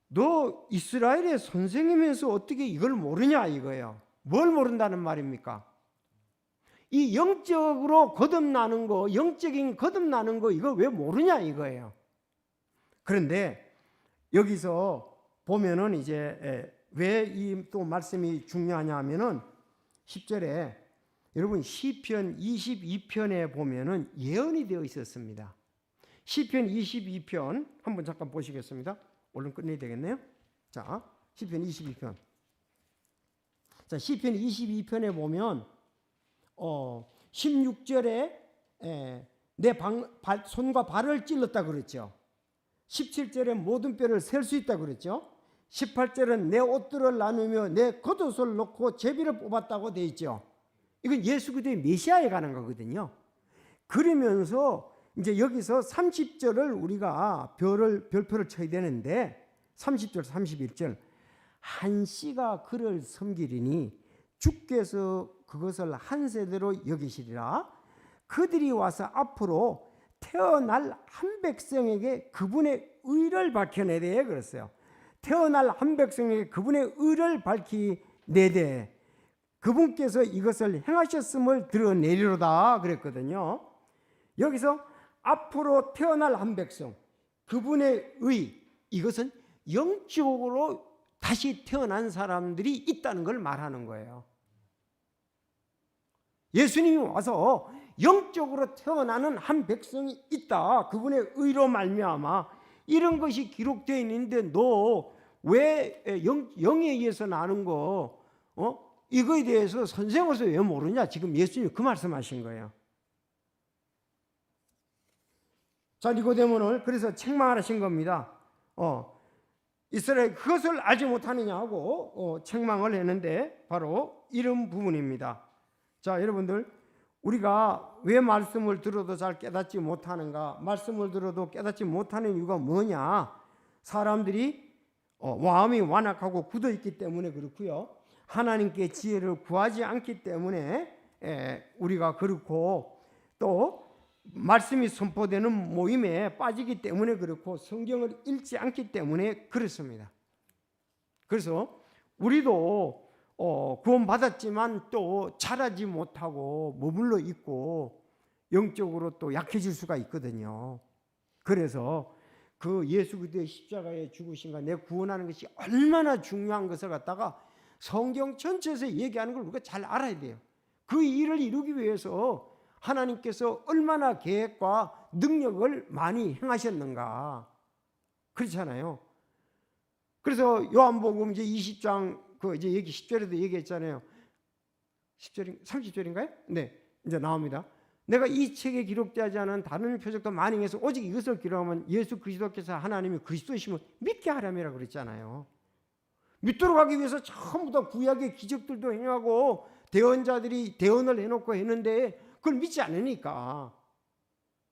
너 이스라엘의 선생이면서 어떻게 이걸 모르냐 이거예요. 뭘 모른다는 말입니까? 이 영적으로 거듭나는 거, 영적인 거듭나는 거 이거 왜 모르냐 이거예요. 그런데 여기서 보면은 이제 왜 이 또 말씀이 중요하냐 하면은 10절에 여러분 시편 22편에 보면은 예언이 되어 있었습니다. 시편 22편 한번 잠깐 보시겠습니다. 얼른 끝내야 되겠네요. 자, 시편 22편. 자, 시편 22편에 보면 16절에 내 손과 발을 찔렀다 그랬죠. 17절에 모든 뼈를 셀 수 있다 그랬죠. 18절은 내 옷들을 나누며 내 겉옷을 놓고 제비를 뽑았다고 되어 있죠. 이건 예수 그리스도의 메시아에 관한 거거든요. 그러면서 이제 여기서 30절을 우리가 별표를 쳐야 되는데 30절 31절 한 씨가 그를 섬기리니 주께서 그것을 한 세대로 여기시리라. 그들이 와서 앞으로 태어날 한 백성에게 그분의 의를 밝혀내되 그랬어요. 태어날 한 백성에게 그분의 의를 밝히내되 그분께서 이것을 행하셨음을 드러내리로다 그랬거든요. 여기서 앞으로 태어날 한 백성, 그분의 의, 이것은 영적으로 다시 태어난 사람들이 있다는 걸 말하는 거예요. 예수님이 와서 영적으로 태어나는 한 백성이 있다. 그분의 의로 말미암아 이런 것이 기록되어 있는데 너 왜 영에 의해서 나는 거 이거에 대해서 선생으로서 왜 모르냐? 지금 예수님이 그 말씀하신 거예요. 자, 니고데모를 그래서 책망하신 겁니다. 이스라엘 그것을 알지 못하느냐 하고 책망을 했는데 바로 이런 부분입니다. 자, 여러분들 우리가 왜 말씀을 들어도 잘 깨닫지 못하는가? 말씀을 들어도 깨닫지 못하는 이유가 뭐냐? 사람들이 마음이 완악하고 굳어있기 때문에 그렇고요. 하나님께 지혜를 구하지 않기 때문에 우리가 그렇고 또 말씀이 선포되는 모임에 빠지기 때문에 그렇고 성경을 읽지 않기 때문에 그렇습니다. 그래서 우리도 구원받았지만 또 자라지 못하고 머물러 있고 영적으로 또 약해질 수가 있거든요. 그래서 그 예수 그리스도의 십자가에 죽으신가 내 구원하는 것이 얼마나 중요한 것을 갖다가 성경 전체에서 얘기하는 걸 우리가 잘 알아야 돼요. 그 일을 이루기 위해서 하나님께서 얼마나 계획과 능력을 많이 행하셨는가. 그렇잖아요. 그래서 요한복음 이제 20장 그 이제 여기 10절에도 얘기했잖아요. 10절 30절인가요? 네. 이제 나옵니다. 내가 이 책에 기록되지 않은 다른 표적도 많이 해서 오직 이것을 기록하면 예수 그리스도께서 하나님이 그리스도이심을 믿게 하라며 그랬잖아요. 믿도록 하기 위해서 전부 다 구약의 기적들도 행하고 대언자들이 대언을 해놓고 했는데 그걸 믿지 않으니까.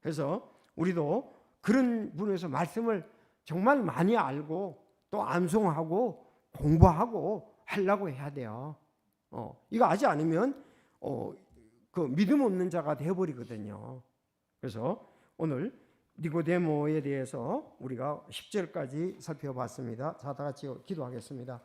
그래서 우리도 그런 분에서 말씀을 정말 많이 알고 또 암송하고 공부하고 하려고 해야 돼요. 이거 하지 않으면 그 믿음 없는 자가 되어버리거든요. 그래서 오늘 니고데모에 대해서 우리가 10절까지 살펴봤습니다. 자, 다 같이 기도하겠습니다.